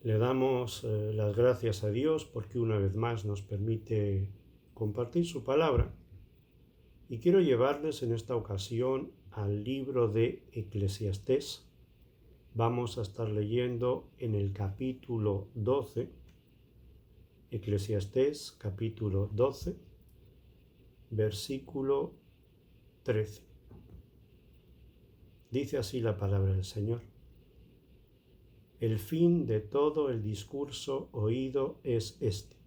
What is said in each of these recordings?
Le damos las gracias a Dios porque una vez más nos permite compartir su palabra y quiero llevarles en esta ocasión al libro de Eclesiastés. Vamos a estar leyendo en el capítulo 12, Eclesiastés capítulo 12, versículo 13. Dice así la palabra del Señor. El fin de todo el discurso oído es este: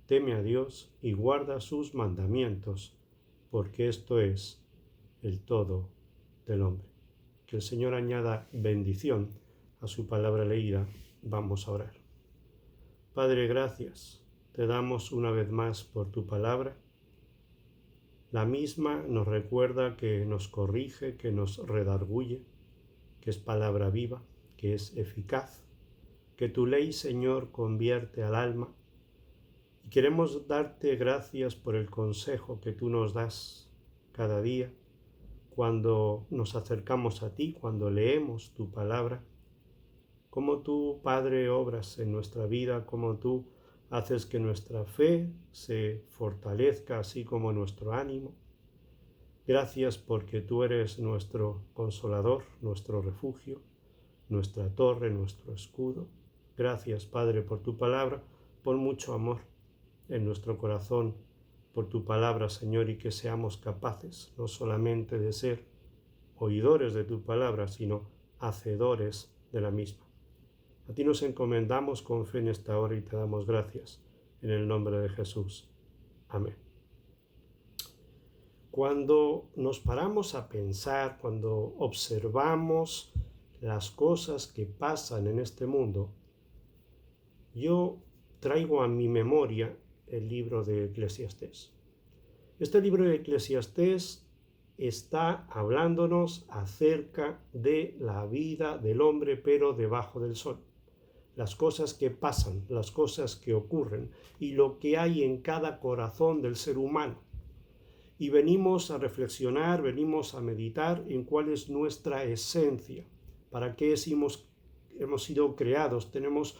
teme a Dios y guarda sus mandamientos, porque esto es el todo del hombre. Que el Señor añada bendición a su palabra leída. Vamos a orar. Padre, gracias. Te damos una vez más por tu palabra. La misma nos recuerda que nos corrige, que nos redarguye, que es palabra viva, que es eficaz, que tu ley, Señor, convierte al alma. Y queremos darte gracias por el consejo que tú nos das cada día, cuando nos acercamos a ti, cuando leemos tu palabra, cómo tú, Padre, obras en nuestra vida, cómo tú haces que nuestra fe se fortalezca, así como nuestro ánimo. Gracias porque tú eres nuestro consolador, nuestro refugio, nuestra torre, nuestro escudo. Gracias, Padre, por tu palabra, por mucho amor en nuestro corazón, por tu palabra, Señor, y que seamos capaces no solamente de ser oidores de tu palabra, sino hacedores de la misma. A ti nos encomendamos con fe en esta hora y te damos gracias, en el nombre de Jesús. Amén. Cuando nos paramos a pensar, cuando observamos las cosas que pasan en este mundo, yo traigo a mi memoria el libro de Eclesiastés. Este libro de Eclesiastés está hablándonos acerca de la vida del hombre, pero debajo del sol. Las cosas que pasan, las cosas que ocurren y lo que hay en cada corazón del ser humano. Y venimos a reflexionar, venimos a meditar en cuál es nuestra esencia, para qué hemos sido creados. Tenemos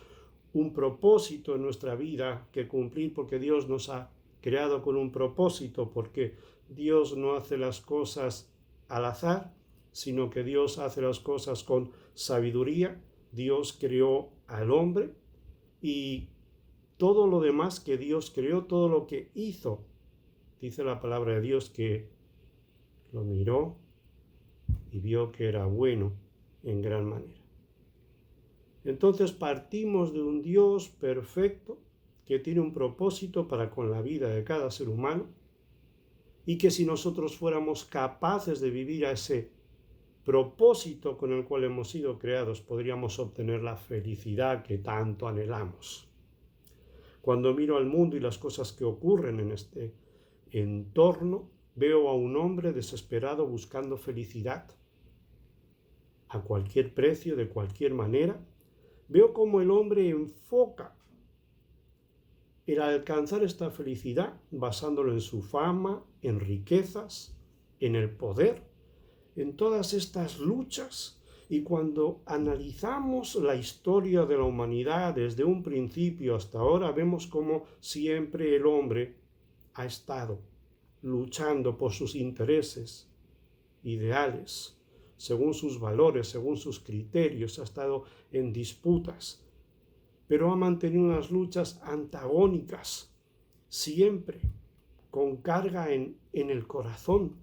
un propósito en nuestra vida que cumplir, porque Dios nos ha creado con un propósito, porque Dios no hace las cosas al azar, sino que Dios hace las cosas con sabiduría. Dios creó al hombre y todo lo demás que Dios creó, todo lo que hizo, dice la palabra de Dios que lo miró y vio que era bueno en gran manera. Entonces partimos de un Dios perfecto que tiene un propósito para con la vida de cada ser humano y que si nosotros fuéramos capaces de vivir a ese propósito con el cual hemos sido creados, podríamos obtener la felicidad que tanto anhelamos. Cuando miro al mundo y las cosas que ocurren en este entorno, veo a un hombre desesperado buscando felicidad a cualquier precio, de cualquier manera. Veo cómo el hombre enfoca el alcanzar esta felicidad basándolo en su fama, en riquezas, en el poder, en todas estas luchas. Y cuando analizamos la historia de la humanidad desde un principio hasta ahora, vemos cómo siempre el hombre ha estado luchando por sus intereses, ideales, según sus valores, según sus criterios, ha estado en disputas, pero ha mantenido unas luchas antagónicas, siempre con carga en el corazón,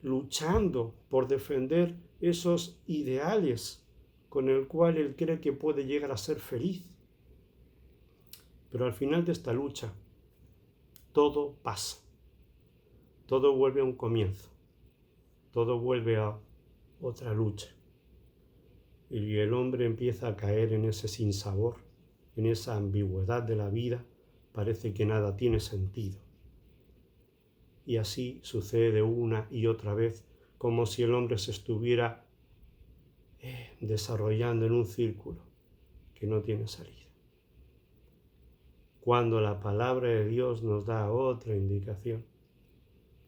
luchando por defender esos ideales con el cual él cree que puede llegar a ser feliz. Pero al final de esta lucha, todo pasa, todo vuelve a un comienzo, todo vuelve a otra lucha. Y el hombre empieza a caer en ese sinsabor, en esa ambigüedad de la vida, parece que nada tiene sentido. Y así sucede una y otra vez, como si el hombre se estuviera desarrollando en un círculo que no tiene salida. Cuando la palabra de Dios nos da otra indicación,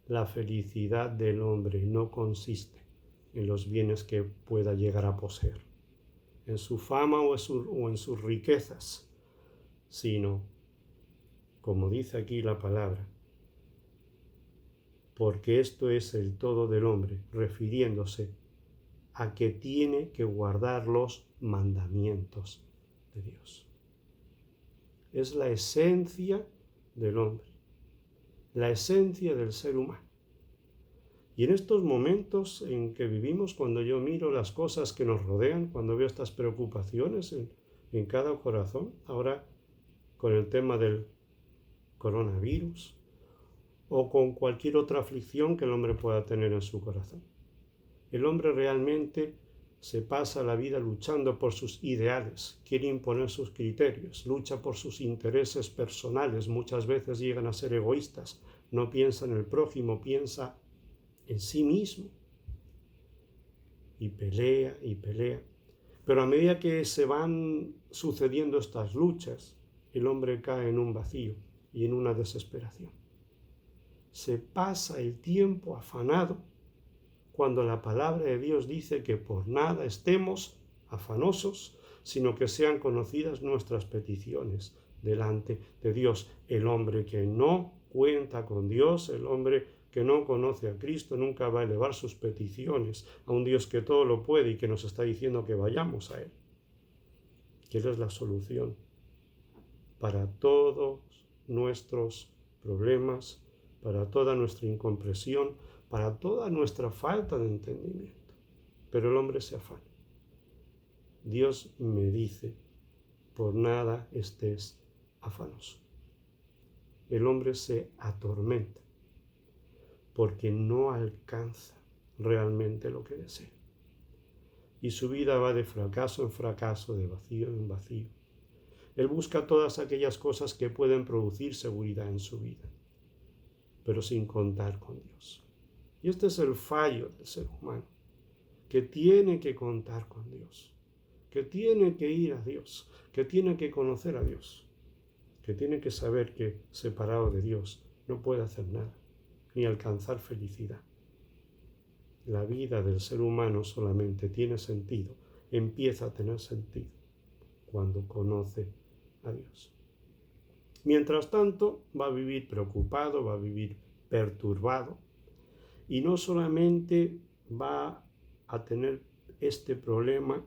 la felicidad del hombre no consiste en los bienes que pueda llegar a poseer. en su fama o en sus riquezas, sino, como dice aquí la palabra, porque esto es el todo del hombre, refiriéndose a que tiene que guardar los mandamientos de Dios. Es la esencia del hombre, la esencia del ser humano. Y en estos momentos en que vivimos, cuando yo miro las cosas que nos rodean, cuando veo estas preocupaciones en cada corazón, ahora con el tema del coronavirus o con cualquier otra aflicción que el hombre pueda tener en su corazón. El hombre realmente se pasa la vida luchando por sus ideales, quiere imponer sus criterios, lucha por sus intereses personales, muchas veces llegan a ser egoístas, no piensa en el prójimo, piensa en sí mismo y pelea y pelea. Pero a medida que se van sucediendo estas luchas, el hombre cae en un vacío y en una desesperación. Se pasa el tiempo afanado cuando la palabra de Dios dice que por nada estemos afanosos, sino que sean conocidas nuestras peticiones delante de Dios. El hombre que no cuenta con Dios, el hombre que no conoce a Cristo, nunca va a elevar sus peticiones a un Dios que todo lo puede y que nos está diciendo que vayamos a Él. Que Él es la solución para todos nuestros problemas, para toda nuestra incomprensión, para toda nuestra falta de entendimiento. Pero el hombre se afana. Dios me dice, por nada estés afanoso. El hombre se atormenta porque no alcanza realmente lo que desea. Y su vida va de fracaso en fracaso, de vacío en vacío. Él busca todas aquellas cosas que pueden producir seguridad en su vida, pero sin contar con Dios. Y este es el fallo del ser humano, que tiene que contar con Dios, que tiene que ir a Dios, que tiene que conocer a Dios, que tiene que saber que separado de Dios no puede hacer nada, ni alcanzar felicidad. La vida del ser humano solamente tiene sentido, empieza a tener sentido cuando conoce a Dios. Mientras tanto, va a vivir preocupado, va a vivir perturbado, y no solamente va a tener este problema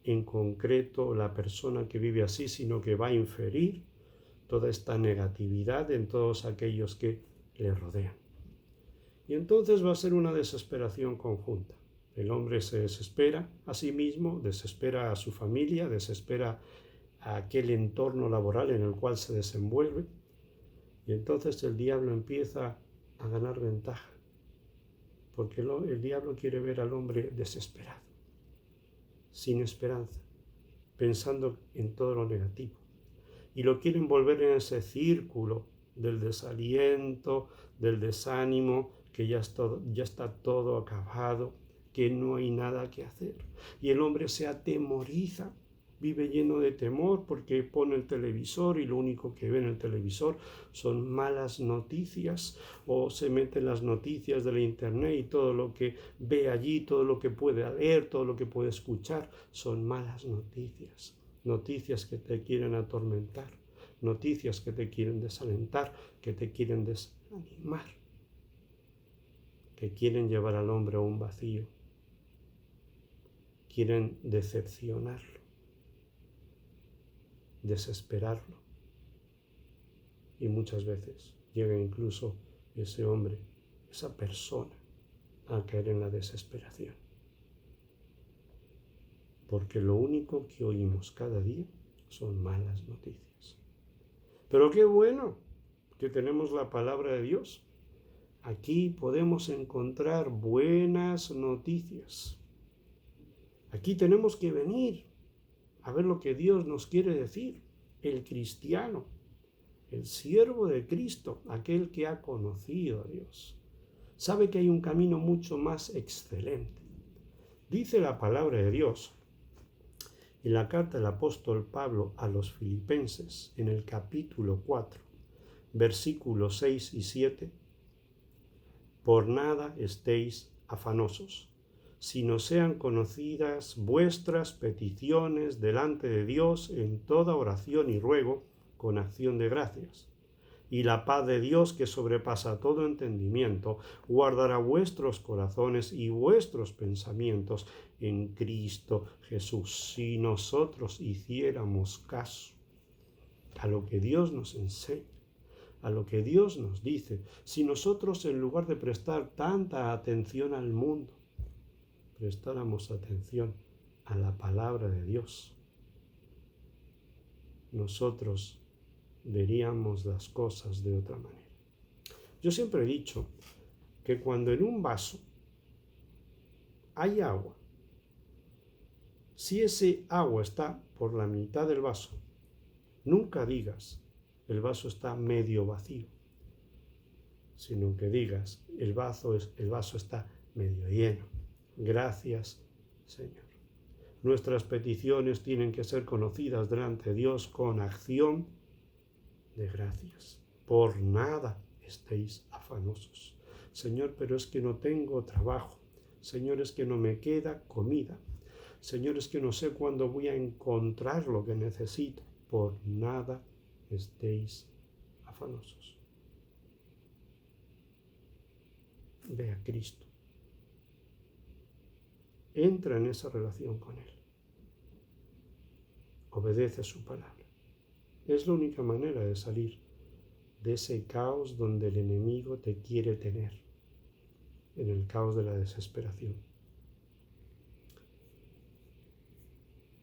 en concreto la persona que vive así, sino que va a inferir toda esta negatividad en todos aquellos que le rodean. Y entonces va a ser una desesperación conjunta. El hombre se desespera a sí mismo, desespera a su familia, desespera a aquel entorno laboral en el cual se desenvuelve, y entonces el diablo empieza a ganar ventaja, porque el diablo quiere ver al hombre desesperado, sin esperanza, pensando en todo lo negativo, y lo quiere envolver en ese círculo del desaliento, del desánimo, que ya está todo acabado, que no hay nada que hacer. Y el hombre se atemoriza, vive lleno de temor porque pone el televisor y lo único que ve en el televisor son malas noticias, o se mete en las noticias de la internet y todo lo que ve allí, todo lo que puede leer, todo lo que puede escuchar son malas noticias, noticias que te quieren atormentar, noticias que te quieren desalentar, que te quieren desanimar, que quieren llevar al hombre a un vacío, quieren decepcionarlo, desesperarlo. Y muchas veces llega incluso ese hombre, esa persona, a caer en la desesperación. Porque lo único que oímos cada día son malas noticias. Pero qué bueno que tenemos la palabra de Dios. Aquí podemos encontrar buenas noticias. Aquí tenemos que venir a ver lo que Dios nos quiere decir. El cristiano, el siervo de Cristo, aquel que ha conocido a Dios, sabe que hay un camino mucho más excelente. Dice la palabra de Dios en la carta del apóstol Pablo a los Filipenses, en el capítulo 4, versículos 6 y 7, por nada estéis afanosos, sino sean conocidas vuestras peticiones delante de Dios en toda oración y ruego con acción de gracias. Y la paz de Dios, que sobrepasa todo entendimiento, guardará vuestros corazones y vuestros pensamientos en Cristo Jesús. Si nosotros hiciéramos caso a lo que Dios nos enseña, a lo que Dios nos dice, si nosotros, en lugar de prestar tanta atención al mundo, prestáramos atención a la palabra de Dios, nosotros veríamos las cosas de otra manera. Yo siempre he dicho que cuando en un vaso hay agua, si ese agua está por la mitad del vaso, nunca digas el vaso está medio vacío, sino que digas el vaso está medio lleno. Gracias, Señor. Nuestras peticiones tienen que ser conocidas delante de Dios con acción de gracias. Por nada estéis afanosos. Señor, pero es que no tengo trabajo. Señor, es que no me queda comida. Señor, es que no sé cuándo voy a encontrar lo que necesito. Por nada estéis afanosos. Ve a Cristo. Entra en esa relación con Él. Obedece su palabra. Es la única manera de salir de ese caos donde el enemigo te quiere tener, en el caos de la desesperación.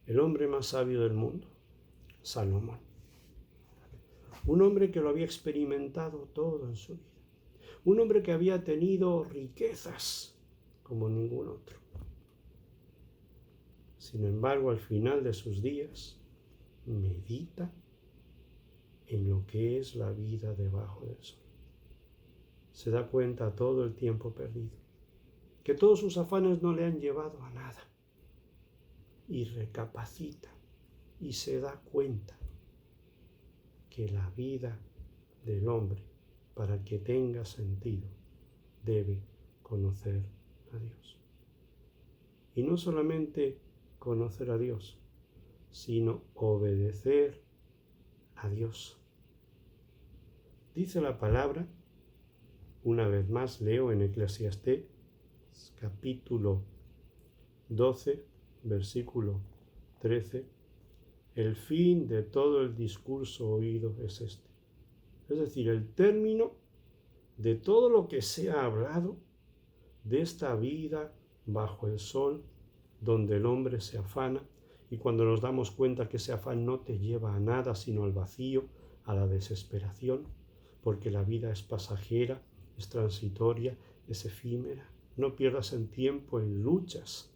El hombre más sabio del mundo, Salomón. Un hombre que lo había experimentado todo en su vida. Un hombre que había tenido riquezas como ningún otro. Sin embargo, al final de sus días, medita en lo que es la vida debajo del sol. Se da cuenta todo el tiempo perdido, que todos sus afanes no le han llevado a nada. Y recapacita y se da cuenta que la vida del hombre, para que tenga sentido, debe conocer a Dios. Y no solamente conocer a Dios, sino obedecer a Dios. Dice la palabra, una vez más leo en Eclesiastés, capítulo 12, versículo 13, el fin de todo el discurso oído es este. Es decir, el término de todo lo que se ha hablado de esta vida bajo el sol, donde el hombre se afana, y cuando nos damos cuenta que ese afán no te lleva a nada, sino al vacío, a la desesperación, porque la vida es pasajera, es transitoria, es efímera. No pierdas el tiempo en luchas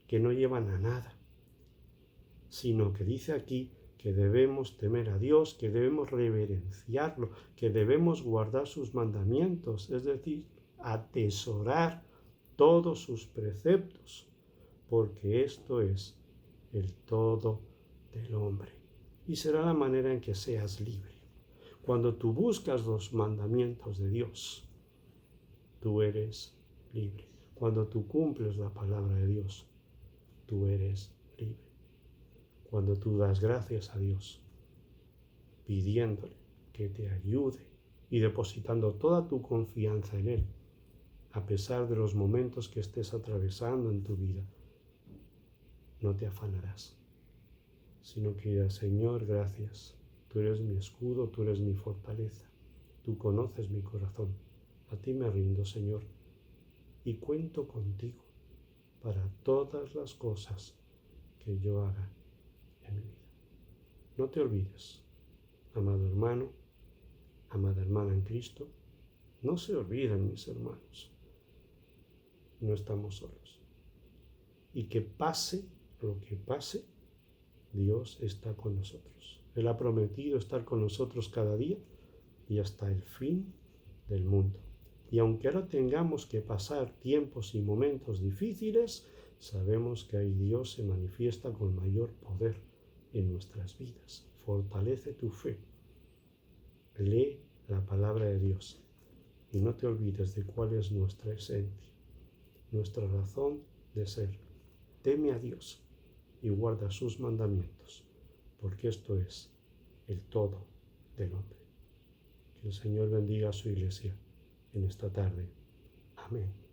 que no llevan a nada, sino que dice aquí que debemos temer a Dios, que debemos reverenciarlo, que debemos guardar sus mandamientos, es decir, atesorar todos sus preceptos, porque esto es el todo del hombre. Y será la manera en que seas libre. Cuando tú buscas los mandamientos de Dios, tú eres libre. Cuando tú cumples la palabra de Dios, tú eres libre. Cuando tú das gracias a Dios, pidiéndole que te ayude y depositando toda tu confianza en Él, a pesar de los momentos que estés atravesando en tu vida, no te afanarás, sino que dirás, Señor, gracias. Tú eres mi escudo, tú eres mi fortaleza. Tú conoces mi corazón. A ti me rindo, Señor, y cuento contigo para todas las cosas que yo haga en mi vida. No te olvides, amado hermano, amada hermana en Cristo, no se olviden, mis hermanos, no estamos solos. Y que pase lo que pase, Dios está con nosotros. Él ha prometido estar con nosotros cada día y hasta el fin del mundo. Y aunque ahora tengamos que pasar tiempos y momentos difíciles, sabemos que ahí Dios se manifiesta con mayor poder en nuestras vidas. Fortalece tu fe. Lee la palabra de Dios y no te olvides de cuál es nuestra esencia. nuestra razón de ser. Teme a Dios y guarda sus mandamientos, porque esto es el todo del hombre. Que el Señor bendiga a su iglesia en esta tarde. Amén.